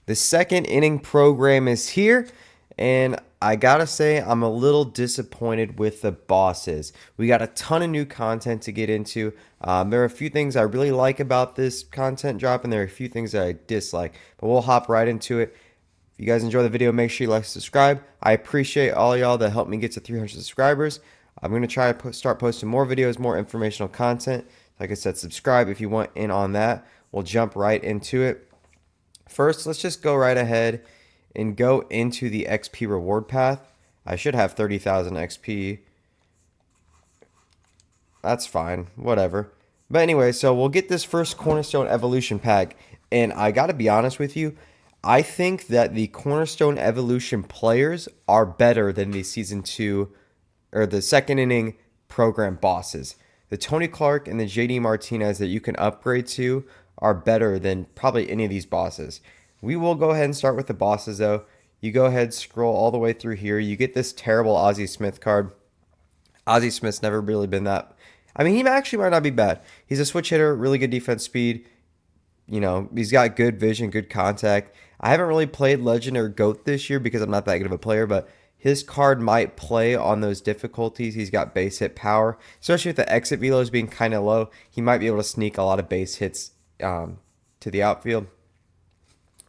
The second inning program is here, and I gotta say, I'm a little disappointed with the bosses. We got a ton of new content to get into. There are a few things I really like about this content drop, and there are a few things that I dislike, but we'll hop right into it. If you guys enjoy the video, make sure you like and subscribe. I appreciate all y'all that helped me get to 300 subscribers. I'm going to try to start posting more videos, more informational content. Like I said, subscribe if you want in on that. We'll jump right into it. First, let's just go right ahead and go into the XP reward path. I should have 30,000 XP. That's fine, whatever. But anyway, so we'll get this first Cornerstone Evolution pack. And I gotta be honest with you, I think that the Cornerstone Evolution players are better than the Season 2 or the second inning program bosses. The Tony Clark and the JD Martinez that you can upgrade to are better than probably any of these bosses. We will go ahead and start with the bosses though. You go ahead, scroll all the way through here. You get this terrible Ozzie Smith card. Ozzie Smith's never really been that. I mean, he actually might not be bad. He's a switch hitter, really good defense speed. You know, he's got good vision, good contact. I haven't really played Legend or GOAT this year because I'm not that good of a player, but his card might play on those difficulties. He's got base hit power, especially with the exit velos being kind of low. He might be able to sneak a lot of base hits to the outfield.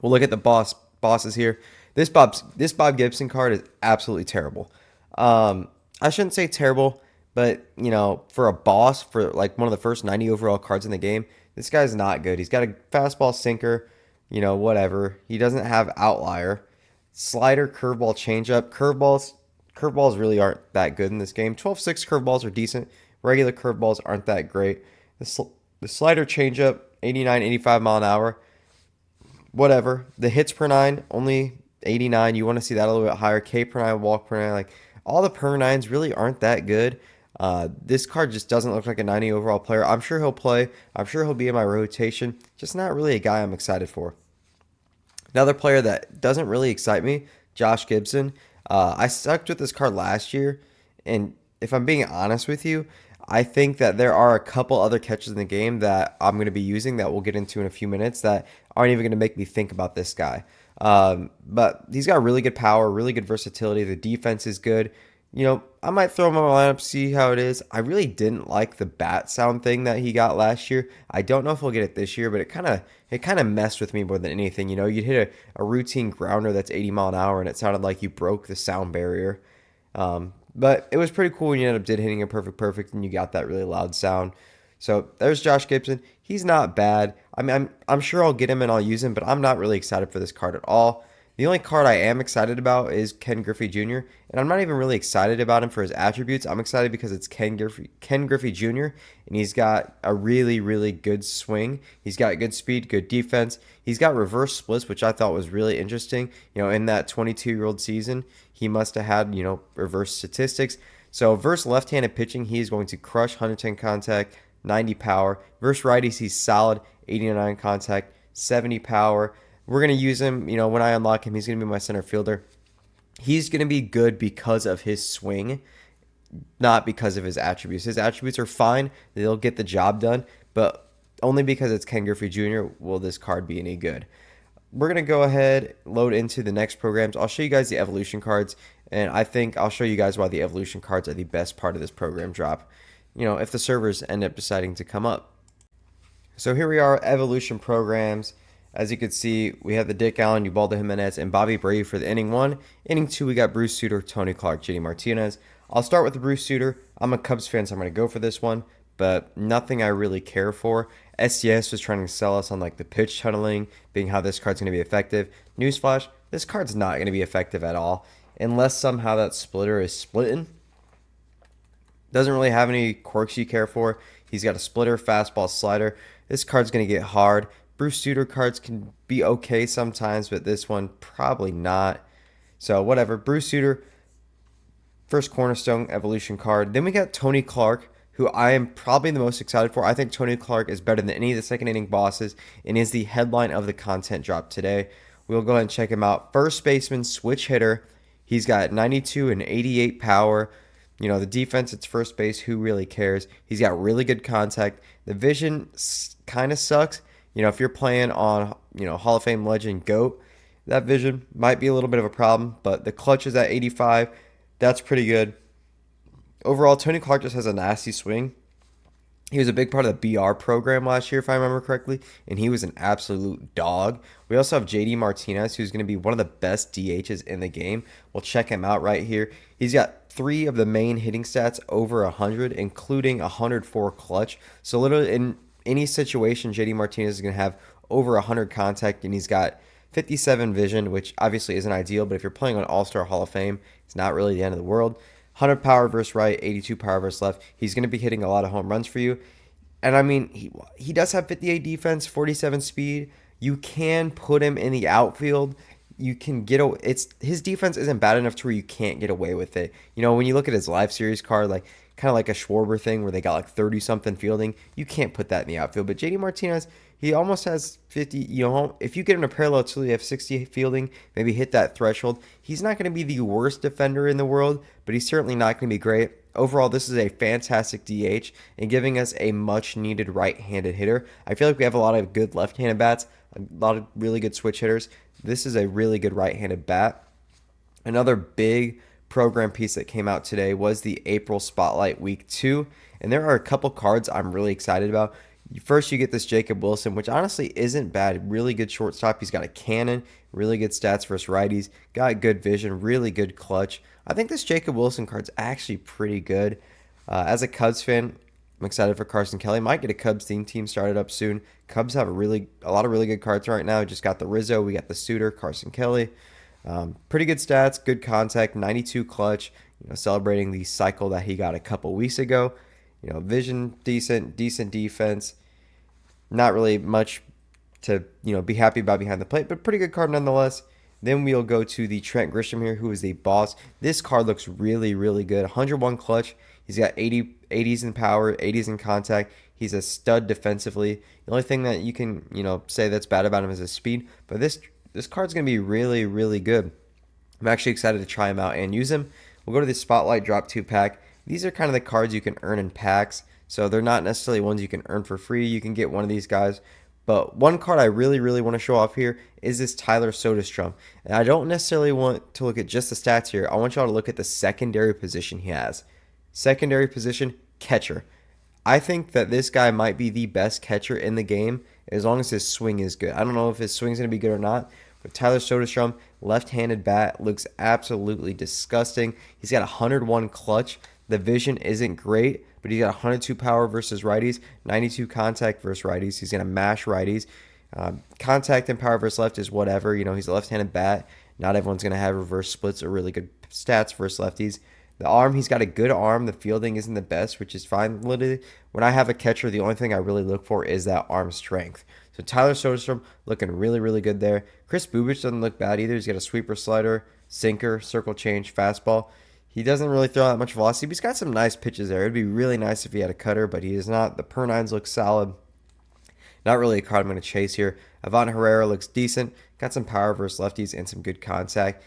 We'll look at the bosses here. This Bob Gibson card is absolutely terrible. I shouldn't say terrible, but you know, for a boss, for like one of the first 90 overall cards in the game, this guy's not good. He's got a fastball, sinker, you know, whatever. He doesn't have outlier, slider, curveball, changeup. Curveballs really aren't that good in this game. 12-6 curveballs are decent. Regular curveballs aren't that great. The slider, changeup, 89, 85 mile an hour. Whatever. The hits per nine, only 89. You want to see that a little bit higher. K per nine, walk per nine. Like all the per nines really aren't that good. This card just doesn't look like a 90 overall player. I'm sure he'll play. I'm sure he'll be in my rotation. Just not really a guy I'm excited for. Another player that doesn't really excite me, Josh Gibson. I sucked with this card last year, and if I'm being honest with you, I think that there are a couple other catches in the game that I'm going to be using that we'll get into in a few minutes that aren't even going to make me think about this guy. But he's got really good power, really good versatility. The defense is good. You know, I might throw him on my lineup, see how it is. I really didn't like the bat sound thing that he got last year. I don't know if he'll get it this year, but it kind of messed with me more than anything. You know, you'd hit a routine grounder that's 80 mile an hour, and it sounded like you broke the sound barrier. But it was pretty cool when you ended up hitting a perfect, and you got that really loud sound. So there's Josh Gibson. He's not bad. I mean, I'm sure I'll get him and I'll use him, but I'm not really excited for this card at all. The only card I am excited about is Ken Griffey Jr., and I'm not even really excited about him for his attributes. I'm excited because it's Ken Griffey Jr., and he's got a really, really good swing. He's got good speed, good defense. He's got reverse splits, which I thought was really interesting. You know, in that 22-year-old season, he must have had, you know, reverse statistics. So versus left-handed pitching, he's going to crush 110 contact, 90 power. Versus righties, he's solid, 89 contact, 70 power. We're going to use him, you know, when I unlock him, he's going to be my center fielder. He's going to be good because of his swing, not because of his attributes. His attributes are fine. They'll get the job done, but only because it's Ken Griffey Jr. will this card be any good. We're going to go ahead, load into the next programs. I'll show you guys the evolution cards, and I think I'll show you guys why the evolution cards are the best part of this program drop, you know, if the servers end up deciding to come up. So here we are, evolution programs. As you can see, we have the Dick Allen, Ubaldo Jimenez, and Bobby Brady for the inning 1. Inning 2, we got Bruce Sutter, Tony Clark, JD Martinez. I'll start with the Bruce Sutter. I'm a Cubs fan, so I'm going to go for this one, but nothing I really care for. SDS was trying to sell us on like the pitch tunneling, being how this card's going to be effective. Newsflash, this card's not going to be effective at all, unless somehow that splitter is splitting. Doesn't really have any quirks you care for. He's got a splitter, fastball, slider. This card's going to get hard. Bruce Sutter cards can be okay sometimes, but this one probably not. So whatever. Bruce Sutter, first Cornerstone Evolution card. Then we got Tony Clark, who I am probably the most excited for. I think Tony Clark is better than any of the second inning bosses and is the headline of the content drop today. We'll go ahead and check him out. First baseman, switch hitter. He's got 92 and 88 power. You know, the defense, it's first base. Who really cares? He's got really good contact. The vision kind of sucks. You know, if you're playing on, you know, Hall of Fame legend GOAT, That vision might be a little bit of a problem, but the clutch is at 85. That's pretty good. Overall, Tony Clark just has a nasty swing. He was a big part of the BR program last year, if I remember correctly, and he was an absolute dog. We also have JD Martinez, who's going to be one of the best DHs in the game. We'll check him out right here. He's got three of the main hitting stats over 100, including 104 clutch. So literally in any situation, JD Martinez is going to have over 100 contact, and he's got 57 vision, which obviously isn't ideal, but if you're playing on All-Star Hall of Fame, it's not really the end of the world. 100 power versus right, 82 power versus left. He's going to be hitting a lot of home runs for you. And I mean, he does have 58 defense, 47 speed. You can put him in the outfield. You can get it's his defense isn't bad enough to where you can't get away with it. You know, when you look at his live series card, like kind of like a Schwarber thing where they got like 30 something fielding, you can't put that in the outfield. But JD Martinez, he almost has 50. You know, if you get him a parallel till you have 60 fielding, maybe hit that threshold. He's not going to be the worst defender in the world, but he's certainly not going to be great. Overall, this is a fantastic DH and giving us a much needed right-handed hitter. I feel like we have a lot of good left-handed bats, a lot of really good switch hitters. This is a really good right-handed bat. Another big program piece that came out today was the April Spotlight Week 2, and there are a couple cards I'm really excited about. First, you get this Jacob Wilson, which honestly isn't bad. Really good shortstop. He's got a cannon, really good stats versus righties, got good vision, really good clutch. I think this Jacob Wilson card's actually pretty good. As a Cubs fan, I'm excited for Carson Kelly. Might get a Cubs team started up soon. Cubs have a lot of really good cards right now. Just got the Rizzo, we got the Suitor, Carson Kelly. Pretty good stats, good contact, 92 clutch. You know, celebrating the cycle that he got a couple weeks ago. You know, vision decent defense. Not really much to be happy about behind the plate, but pretty good card nonetheless. Then we'll go to the Trent Grisham here, who is the boss. This card looks really, really good. 101 clutch. He's got 80s in power, 80s in contact. He's a stud defensively. The only thing that you can say that's bad about him is his speed. But this card's gonna be really, really good. I'm actually excited to try him out and use him. We'll go to the Spotlight Drop 2 pack. These are kind of the cards you can earn in packs. So they're not necessarily ones you can earn for free. You can get one of these guys. But one card I really, really want to show off here is this Tyler Soderstrom. And I don't necessarily want to look at just the stats here. I want y'all to look at the secondary position he has. Secondary position, catcher. I think that this guy might be the best catcher in the game as long as his swing is good. I don't know if his swing's going to be good or not, but Tyler Soderstrom, left-handed bat, looks absolutely disgusting. He's got 101 clutch. The vision isn't great, but he's got 102 power versus righties, 92 contact versus righties. He's going to mash righties. Contact and power versus left is whatever. You know, he's a left-handed bat. Not everyone's going to have reverse splits or really good stats versus lefties. The arm, he's got a good arm. The fielding isn't the best, which is fine. Literally, when I have a catcher, the only thing I really look for is that arm strength. So Tyler Soderstrom looking really, really good there. Chris Bubich doesn't look bad either. He's got a sweeper, slider, sinker, circle change, fastball. He doesn't really throw that much velocity, but he's got some nice pitches there. It'd be really nice if he had a cutter, but he is not. The per-nines look solid. Not really a card I'm going to chase here. Ivan Herrera looks decent. Got some power versus lefties and some good contact.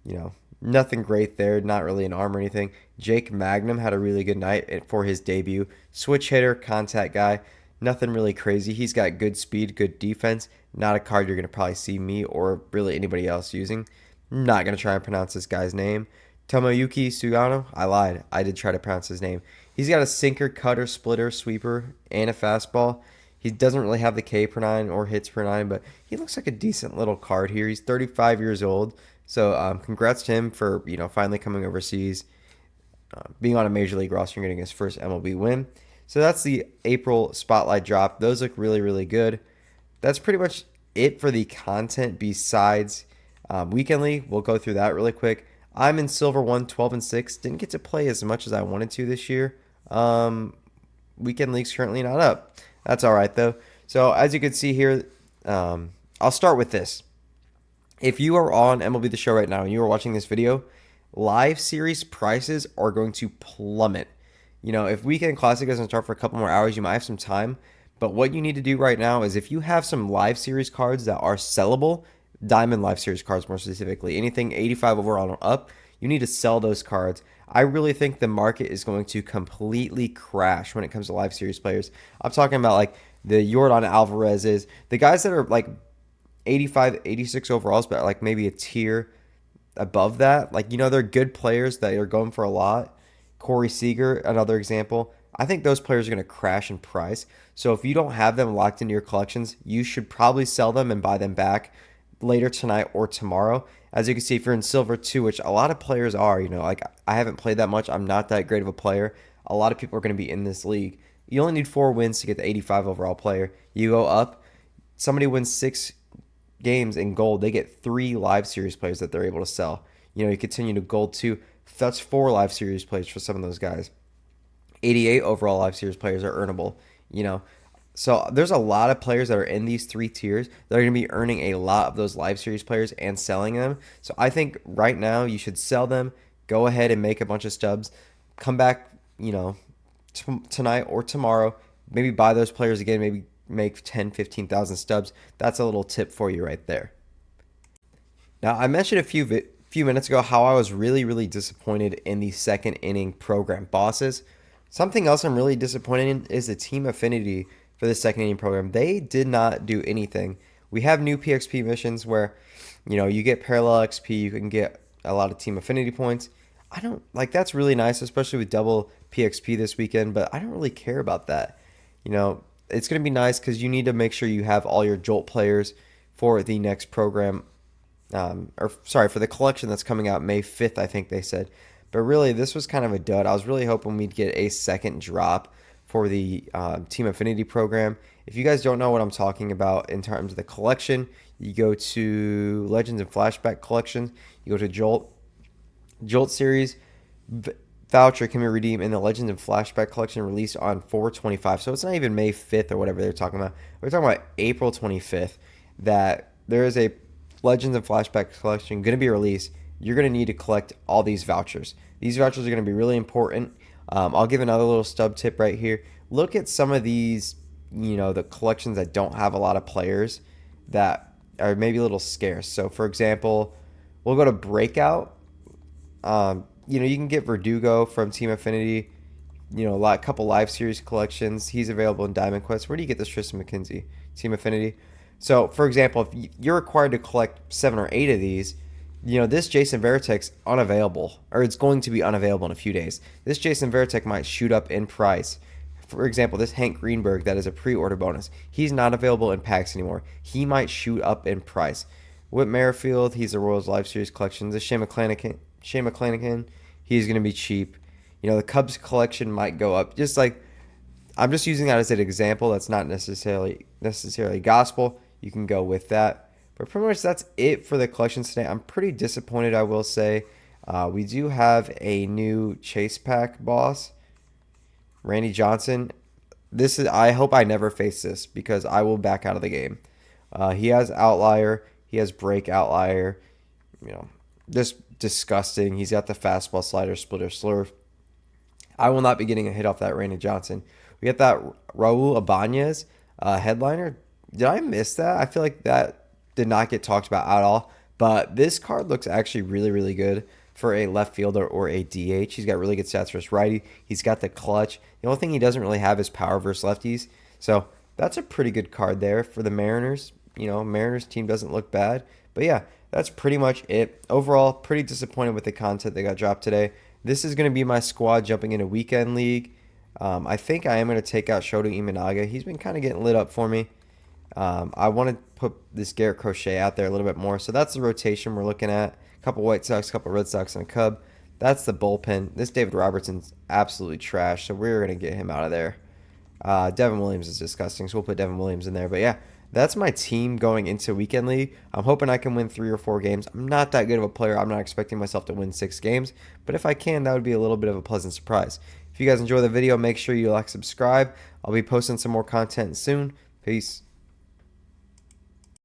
You know, nothing great there. Not really an arm or anything. Jake Magnum had a really good night for his debut. Switch hitter, contact guy. Nothing really crazy. He's got good speed, good defense. Not a card you're going to probably see me or really anybody else using. Not going to try and pronounce this guy's name. Tomoyuki Sugano. I lied. I did try to pronounce his name. He's got a sinker, cutter, splitter, sweeper, and a fastball. He doesn't really have the K per nine or hits per nine, but he looks like a decent little card here. He's 35 years old. So congrats to him for finally coming overseas, being on a major league roster and getting his first MLB win. So that's the April Spotlight drop. Those look really, really good. That's pretty much it for the content besides Weekend League. We'll go through that really quick. I'm in Silver 1, 12-6. Didn't get to play as much as I wanted to this year. Weekend League's currently not up. That's all right, though. So as you can see here, I'll start with this. If you are on MLB The Show right now and you are watching this video, live series prices are going to plummet. If Weekend Classic doesn't start for a couple more hours, you might have some time. But what you need to do right now is if you have some live series cards that are sellable, Diamond Live Series cards more specifically, anything 85 overall and up, you need to sell those cards. I really think the market is going to completely crash when it comes to Live Series players. I'm talking about like the Yordan Alvarez's, the guys that are like 85, 86 overalls, but like maybe a tier above that. Like, they're good players that are going for a lot. Corey Seager, another example. I think those players are going to crash in price. So if you don't have them locked into your collections, you should probably sell them and buy them back later tonight or tomorrow. As you can see, if you're in silver too, which a lot of players are, like I haven't played that much. I'm not that great of a player. A lot of people are going to be in this league. You only need 4 wins to get the 85 overall player. You go up, somebody wins 6 games in gold, they get 3 live series players that they're able to sell. You continue to gold 2. That's 4 live series players for some of those guys. 88 overall live series players are earnable. You know, so there's a lot of players that are in these 3 tiers that are going to be earning a lot of those live series players and selling them. So I think right now you should sell them. Go ahead and make a bunch of stubs. Come back, tonight or tomorrow. Maybe buy those players again. Maybe make 10, 15,000 stubs. That's a little tip for you right there. Now, I mentioned a few minutes ago how I was really, really disappointed in the second inning program bosses. Something else I'm really disappointed in is the team affinity for the second inning program. They did not do anything. We have new PXP missions where, you get parallel XP, you can get a lot of team affinity points. I don't like that's really nice, especially with double PXP this weekend, but I don't really care about that. It's going to be nice because you need to make sure you have all your Jolt players for the next program, for the collection that's coming out May 5th, I think they said. But really, this was kind of a dud. I was really hoping we'd get a second drop for the Team Affinity program. If you guys don't know what I'm talking about in terms of the collection, you go to Legends and Flashback collection, you go to Jolt series. Voucher can be redeemed in the Legends and Flashback collection released on 4/25. So it's not even May 5th or whatever they're talking about. We're talking about April 25th that there is a Legends and Flashback collection going to be released. You're going to need to collect all these vouchers. These vouchers are going to be really important. I'll give another little stub tip right here. Look at some of these, the collections that don't have a lot of players that are maybe a little scarce. So, for example, we'll go to Breakout. You can get Verdugo from Team Affinity. A couple live series collections. He's available in Diamond Quest. Where do you get this Tristan McKenzie? Team Affinity. So, for example, if you're required to collect 7 or 8 of these, this Jason Veritek's unavailable, or it's going to be unavailable in a few days. This Jason Veritek might shoot up in price. For example, this Hank Greenberg, that is a pre-order bonus. He's not available in packs anymore. He might shoot up in price. Whit Merrifield, he's a Royals Live Series collection. This Shane McClanahan, he's going to be cheap. The Cubs collection might go up. Just like, I'm just using that as an example. That's not necessarily gospel. You can go with that. But pretty much that's it for the collections today. I'm pretty disappointed, I will say. We do have a new chase pack boss, Randy Johnson. I hope I never face this because I will back out of the game. He has outlier. He has break outlier. Just disgusting. He's got the fastball, slider, splitter, slurve. I will not be getting a hit off that Randy Johnson. We got that Raul Ibanez headliner. Did I miss that? I feel like that did not get talked about at all. But this card looks actually really, really good for a left fielder or a DH. He's got really good stats versus righty. He's got the clutch. The only thing he doesn't really have is power versus lefties. So that's a pretty good card there for the Mariners. Mariners team doesn't look bad. But yeah, that's pretty much it. Overall, pretty disappointed with the content that got dropped today. This is going to be my squad jumping into Weekend League. I think I am going to take out Shota Imanaga. He's been kind of getting lit up for me. I want to put this Garrett Crochet out there a little bit more. So that's the rotation we're looking at. A couple White Sox, a couple Red Sox, and a Cub. That's the bullpen. This David Robertson's absolutely trash, so we're going to get him out of there. Devin Williams is disgusting, so we'll put Devin Williams in there. But yeah, that's my team going into Weekend League. I'm hoping I can win 3 or 4 games. I'm not that good of a player. I'm not expecting myself to win 6 games. But if I can, that would be a little bit of a pleasant surprise. If you guys enjoy the video, make sure you like, subscribe. I'll be posting some more content soon. Peace.